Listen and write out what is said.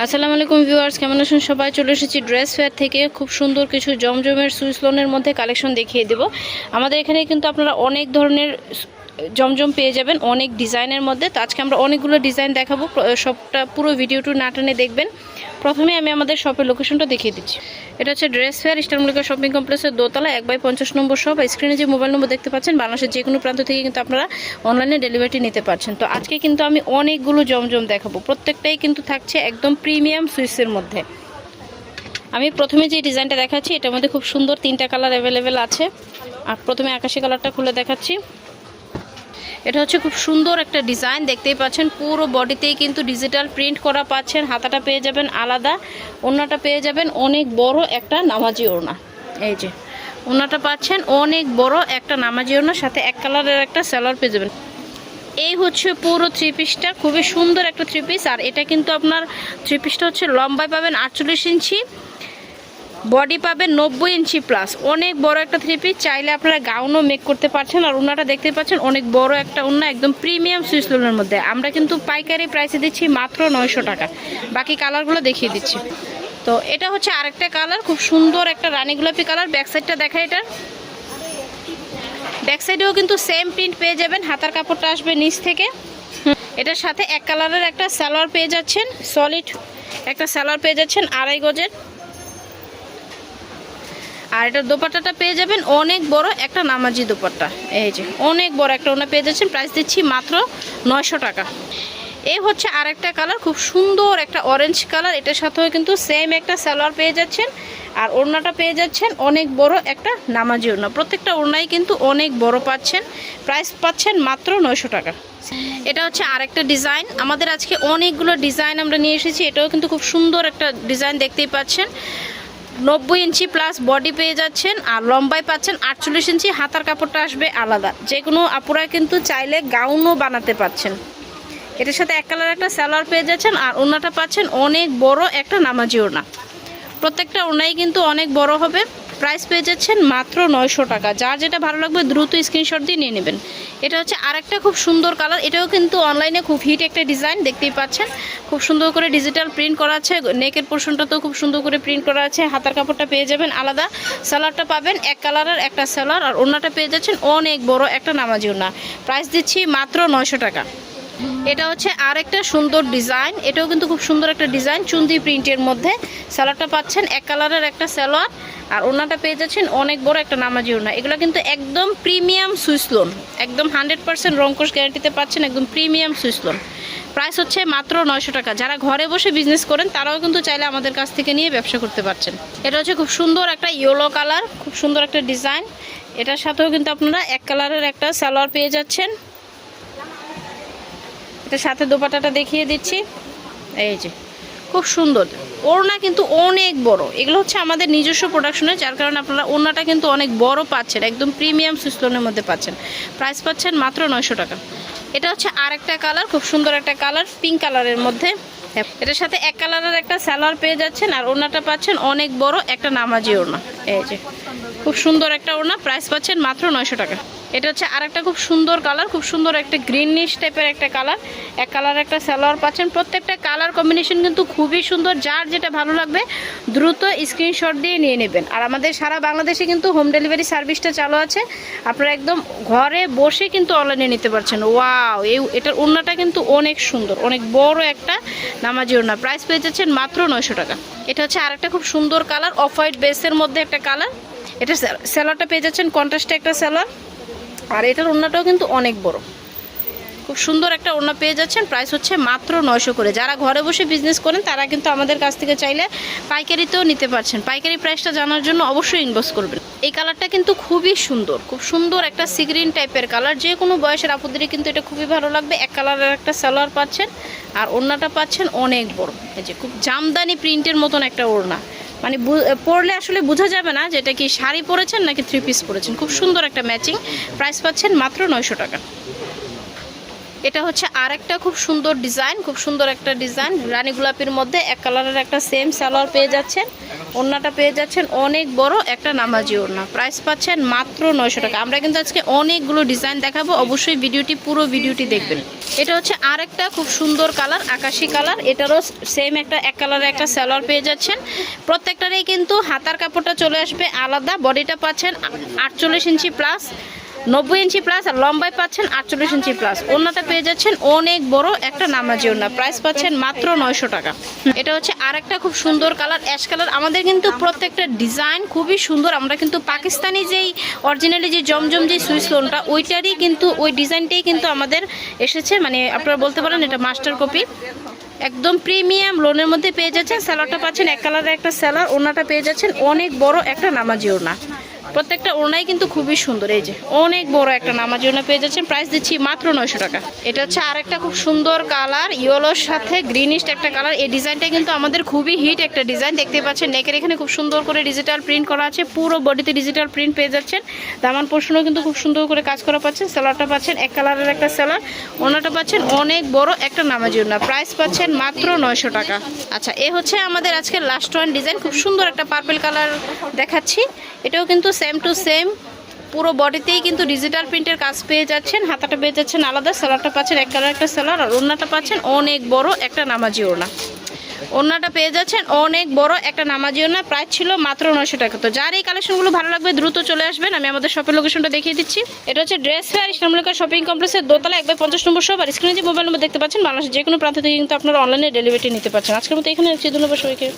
আসসালামু আলাইকুম ভিউয়ার্স, কেমন আছেন সবাই? চলে এসেছি ড্রেস ফেয়ার থেকে খুব সুন্দর কিছু জমজমের সুইস লোনের মধ্যে কালেকশন দেখিয়ে দেব। আমাদের এখানে কিন্তু আপনারা অনেক ধরনের জমজম পেয়ে যাবেন, অনেক ডিজাইনের মধ্যে। তো আজকে আমরা অনেকগুলো ডিজাইন দেখাবো, সবটা পুরো ভিডিওটি না টেনে দেখবেন। প্রথমে আমি আমাদের শপের লোকেশনটা দেখিয়ে দিচ্ছি। এটা হচ্ছে dress fair, eastern Mallika shopping কমপ্লেক্সের দোতলা 1/50 নম্বর শপ। স্ক্রিনে যে মোবাইল নম্বর দেখতে পাচ্ছেন, বাংলাদেশের যে কোনো প্রান্ত থেকে কিন্তু আপনারা অনলাইনে ডেলিভারি নিতে পারছেন। তো আজকে কিন্তু আমি অনেকগুলো জমজম দেখাবো, প্রত্যেকটাই কিন্তু থাকছে একদম প্রিমিয়াম সুইসের মধ্যে। আমি প্রথমে যে ডিজাইনটা দেখাচ্ছি, এটার মধ্যে খুব সুন্দর 3টা কালার অ্যাভেলেবেল আছে। আর প্রথমে আকাশি কালারটা খুলে দেখাচ্ছি। এটা হচ্ছে খুব সুন্দর একটা ডিজাইন, দেখতেই পাচ্ছেন পুরো বডিতেই কিন্তু ডিজিটাল প্রিন্ট করা পাচ্ছেন। হাতাটা পেয়ে যাবেন আলাদা, ওড়নাটা পেয়ে যাবেন অনেক বড় একটা নামাজি ওড়না। এই যে ওড়নাটা পাচ্ছেন অনেক বড় একটা নামাজি ওড়নার সাথে এক কালারের একটা সালোয়ার পেয়ে যাবেন। এই হচ্ছে পুরো থ্রি পিসটা, খুবই সুন্দর একটা থ্রি পিস। আর এটা কিন্তু আপনার থ্রি পিসটা হচ্ছে লম্বায় পাবেন 48 ইঞ্চি, বডি পাবেন 90 ইঞ্চি প্লাস। অনেক বড় একটা থ্রি পিস, চাইলে আপনারা গাউনও মেক করতে পারছেন। আর ওড়নাটা দেখতে পাচ্ছেন অনেক বড় একটা ওড়না, একদম প্রিমিয়াম সুইস লোনের মধ্যে। আমরা কিন্তু পাইকারি প্রাইসে দিচ্ছি মাত্র 900 টাকা। বাকি কালারগুলো দেখিয়ে দিচ্ছি। তো এটা হচ্ছে আরেকটা কালার, খুব সুন্দর একটা রানী গোলাপি কালার। ব্যাক সাইডটা দেখা, এটার ব্যাক সাইডেও কিন্তু সেম প্রিন্ট পেয়ে যাবেন। হাতার কাপড়টা আসবে নিচ থেকে। এটার সাথে এক কালারের একটা সালোয়ার পেয়ে যাচ্ছেন, সলিড একটা সালোয়ার পেয়ে যাচ্ছেন 2.5 গজের। আর এটার দোপাট্টাটা পেয়ে যাবেন অনেক বড় একটা নামাজি দোপাট্টা। এই যে অনেক বড় একটা ওড়না পেয়ে যাচ্ছেন, প্রাইস দিচ্ছি মাত্র 900 টাকা। এই হচ্ছে আরেকটা কালার, খুব সুন্দর একটা অরেঞ্জ কালার। এটার সাথেও কিন্তু সেম একটা সালোয়ার পেয়ে যাচ্ছেন। আর ওড়নাটা পেয়ে যাচ্ছেন অনেক বড় একটা নামাজি ওড়না। প্রত্যেকটা ওড়নাই কিন্তু অনেক বড় পাচ্ছেন, প্রাইস পাচ্ছেন মাত্র 900 টাকা। এটা হচ্ছে আরেকটা ডিজাইন। আমাদের আজকে অনেকগুলো ডিজাইন আমরা নিয়ে এসেছি। এটাও কিন্তু খুব সুন্দর একটা ডিজাইন, দেখতেই পাচ্ছেন 90 ইঞ্চি প্লাস বডি পেয়ে যাচ্ছেন। আর লম্বায় পাচ্ছেন 48 ইঞ্চি, হাতার কাপড়টা আসবে আলাদা। যে কোনো আপুরা কিন্তু চাইলে গাউনও বানাতে পারছেন। এটার সাথে এক কালার একটা সালোয়ার পেয়ে যাচ্ছেন। আর ওড়নাটা পাচ্ছেন অনেক বড় একটা নামাজি ওড়না। প্রত্যেকটা ওড়নাই কিন্তু অনেক বড় হবে। প্রাইস পেয়ে যাচ্ছেন মাত্র 900 টাকা। যার যেটা ভালো লাগবে দ্রুত স্ক্রিনশট দিয়ে নিয়ে নেবেন। এটা হচ্ছে আরেকটা খুব সুন্দর কালার। এটাও কিন্তু অনলাইনে খুব হিট একটা ডিজাইন, দেখতেই পাচ্ছেন খুব সুন্দর করে ডিজিটাল প্রিন্ট করা আছে। নেকের পোর্শনটাতেও খুব সুন্দর করে প্রিন্ট করা আছে। হাতার কাপড়টা পেয়ে যাবেন আলাদা, সালোয়ারটা পাবেন এক কালারের একটা সালোয়ার। আর ওড়নাটা পেয়ে যাচ্ছেন অনেক বড় একটা নামাজি ওড়না। প্রাইস দিচ্ছি মাত্র 900 টাকা। এটা হচ্ছে আরেকটা সুন্দর ডিজাইন। এটাও কিন্তু খুব সুন্দর একটা ডিজাইন, চুন্দি প্রিন্টের মধ্যে। সালোয়ারটা পাচ্ছেন এক কালারের একটা সালোয়ার। আর ওড়নাটা পেয়ে যাচ্ছেন অনেক বড় একটা নামাজি ওড়না। এগুলো কিন্তু একদম প্রিমিয়াম সুইস লোন, একদম 100% রংকশ গ্যারান্টিতে পাচ্ছেন, একদম প্রিমিয়াম সুইস লোন। প্রাইস হচ্ছে মাত্র 900 টাকা। যারা ঘরে বসে বিজনেস করেন তারাও কিন্তু চাইলে আমাদের কাছ থেকে নিয়ে ব্যবসা করতে পারছেন। এটা হচ্ছে খুব সুন্দর একটা ইয়েলো কালার, খুব সুন্দর একটা ডিজাইন। এটার সাথেও কিন্তু আপনারা এক কালারের একটা সালোয়ার পেয়ে যাচ্ছেন। এটার সাথে দোপাট্টাটা দেখিয়ে দিচ্ছি। এই যে খুব সুন্দর ওড়না, কিন্তু অনেক বড়। এগুলো হচ্ছে আমাদের নিজস্ব প্রোডাকশনের, যার কারণে আপনারা ওড়নাটা কিন্তু অনেক বড় পাচ্ছেন, একদম প্রিমিয়াম সুইসলোনের মধ্যে পাচ্ছেন। প্রাইস পাচ্ছেন মাত্র 900 টাকা। এটা হচ্ছে আরেকটা কালার, খুব সুন্দর একটা কালার, পিঙ্ক কালারের মধ্যে। এটার সাথে এক কালারের একটা সালোয়ার পেয়ে যাচ্ছেন। আর ওড়নাটা পাচ্ছেন অনেক বড় একটা নামাজি ওড়না। এই যে খুব সুন্দর একটা ওড়না, প্রাইস পাচ্ছেন মাত্র 900 টাকা। এটা হচ্ছে আরেকটা খুব সুন্দর কালার, খুব সুন্দর একটা গ্রিনিশ টাইপের একটা কালার। এক কালার একটা সালোয়ার পাচ্ছেন। প্রত্যেকটা কালার কম্বিনেশন কিন্তু খুবই সুন্দর। যার যেটা ভালো লাগবে দ্রুত স্ক্রিনশট দিয়ে নিয়ে নেবেন। আর আমাদের সারা বাংলাদেশে কিন্তু হোম ডেলিভারি সার্ভিসটা চালু আছে। আপনারা একদম ঘরে বসে কিন্তু অনলাইনে নিতে পারছেন। ওয়াও, এটার ওড়নাটা কিন্তু অনেক সুন্দর, অনেক বড় একটা নামাজি ওড়না। প্রাইস পেয়ে যাচ্ছেন মাত্র 900 টাকা। এটা হচ্ছে আরেকটা খুব সুন্দর কালার, অফ হোয়াইট বেসের মধ্যে একটা কালার। এটা সালোয়ারটা পেয়ে যাচ্ছেন কন্ট্রাস্টে একটা সালোয়ার। আর এটার ওড়নাটাও কিন্তু অনেক বড়, খুব সুন্দর একটা ওড়না পেয়ে যাচ্ছেন। প্রাইস হচ্ছে মাত্র 900 করে। যারা ঘরে বসে বিজনেস করেন তারা কিন্তু আমাদের কাছ থেকে চাইলে পাইকারিতেও নিতে পারছেন। পাইকারি প্রাইসটা জানার জন্য অবশ্যই ইনবক্স করবেন। এই কালারটা কিন্তু খুবই সুন্দর, খুব সুন্দর একটা সি গ্রিন টাইপের কালার। যে কোনো বয়সের আপুদেরই কিন্তু এটা খুবই ভালো লাগবে। এক কালারের একটা সালোয়ার পাচ্ছেন। আর ওড়নাটা পাচ্ছেন অনেক বড়। এই যে খুব জামদানি প্রিন্টের মতন একটা ওড়না, মানে পরলে আসলে বোঝা যাবে না যে এটা কি শাড়ি পরেছেন নাকি থ্রি পিস পরেছেন। খুব সুন্দর একটা ম্যাচিং। প্রাইস পাচ্ছেন মাত্র 900 টাকা। এটা হচ্ছে আরেকটা খুব সুন্দর ডিজাইন, খুব সুন্দর একটা ডিজাইন রানী গোলাপির মধ্যে এক কালারের একটা সেম সালোয়ার পেয়ে যাচ্ছেন। ওড়নাটা পেয়ে যাচ্ছেন অনেক বড় একটা নামাজি ওড়না, প্রাইস পাচ্ছেন মাত্র 900 টাকা। আমরা কিন্তু আজকে অনেকগুলো ডিজাইন দেখাবো, অবশ্যই পুরো ভিডিওটি দেখবেন। এটা হচ্ছে আরেকটা খুব সুন্দর কালার, আকাশি কালার, এটারও সেম এক কালারের একটা সালোয়ার পেয়ে যাচ্ছেন। প্রত্যেকটারই কিন্তু হাতার কাপড়টা চলে আসবে আলাদা, বডিটা পাচ্ছেন 48 ইঞ্চি প্লাস, 90 ইঞ্চি প্লাস, আর লম্বায় পাচ্ছেন 48 ইঞ্চি প্লাস। ওড়নাটা পেয়ে যাচ্ছেন অনেক বড় একটা নামাজি ওড়না, প্রাইস পাচ্ছেন মাত্র 900 টাকা। এটা হচ্ছে আরেকটা খুব সুন্দর কালার, অ্যাশ কালার। আমাদের কিন্তু প্রত্যেকটা ডিজাইন খুবই সুন্দর। আমরা কিন্তু পাকিস্তানি যেই অরিজিনালি যে জমজম যে সুইস লোনটা ওইটারই কিন্তু ওই ডিজাইনটাই কিন্তু আমাদের এসেছে, মানে আপনারা বলতে পারেন এটা মাস্টার কপি। একদম প্রিমিয়াম লোনের মধ্যে পেয়ে যাচ্ছেন। স্যালোয়ারটা পাচ্ছেন এক কালারের একটা স্যালোয়ার, ওড়নাটা পেয়ে যাচ্ছেন অনেক বড় একটা নামাজি ওড়না। প্রত্যেকটা ওড়নাই কিন্তু খুবই সুন্দর, এই যে অনেক বড় একটা নামাজি ওড়না পেয়ে যাচ্ছেন, প্রাইস দিচ্ছি মাত্র 900 টাকা। এটা হচ্ছে আরেকটা খুব সুন্দর কালার, ইয়েলোর সাথে গ্রিনিশ একটা কালার। এই ডিজাইনটা কিন্তু আমাদের খুবই হিট একটা ডিজাইন, দেখতে পাচ্ছেন নেকের এখানে খুব সুন্দর করে ডিজিটাল প্রিন্ট করা আছে, পুরো বডিতে ডিজিটাল প্রিন্ট পেয়ে যাচ্ছেন। দামান পোর্শনও কিন্তু খুব সুন্দর করে কাজ করা পাচ্ছেন। সালোয়ারটা পাচ্ছেন এক কালারের একটা সালোয়ার, ওড়নাটা পাচ্ছেন অনেক বড় একটা নামাজি ওড়না, প্রাইস পাচ্ছেন মাত্র 900 টাকা। আচ্ছা, এ হচ্ছে আমাদের আজকের লাস্ট ওয়ান ডিজাইন, খুব সুন্দর একটা পার্পল কালার দেখাচ্ছি। এটাও কিন্তু সেম টু সেম, পুরো বডিতেই কিন্তু ডিজিটাল প্রিন্টের কাজ পেয়ে যাচ্ছেন। হাতাটা পেয়ে যাচ্ছেন আলাদা, সালোয়ারটা পাচ্ছেন এক কালার একটা সালোয়ার, আর ওড়নাটা পাচ্ছেন অনেক বড় একটা নামাজি ওড়না। ওড়নাটা পেয়ে যাচ্ছেন অনেক বড় একটা নামাজি ওড়না, প্রাইস ছিল মাত্র 900 টাকা। তো যার এই কালেকশনগুলো ভালো লাগবে দ্রুত চলে আসবেন, আমি আমাদের শপের লোকেশনটা দেখিয়ে দিচ্ছি। এটা হচ্ছে ড্রেস ফেয়ার, ইসলামলিকা শপিং কমপ্লেক্সের দোতলা 150 নম্বর শপ। আর স্ক্রিনে যে মোবাইল নম্বর দেখতে পাচ্ছেন, বাংলাদেশের যে কোনো প্রান্ত থেকে কিন্তু আপনারা অনলাইনে ডেলিভারি নিতে পারছেন। আজকের মতো এখানে ধন্যবাদ সবাইকে।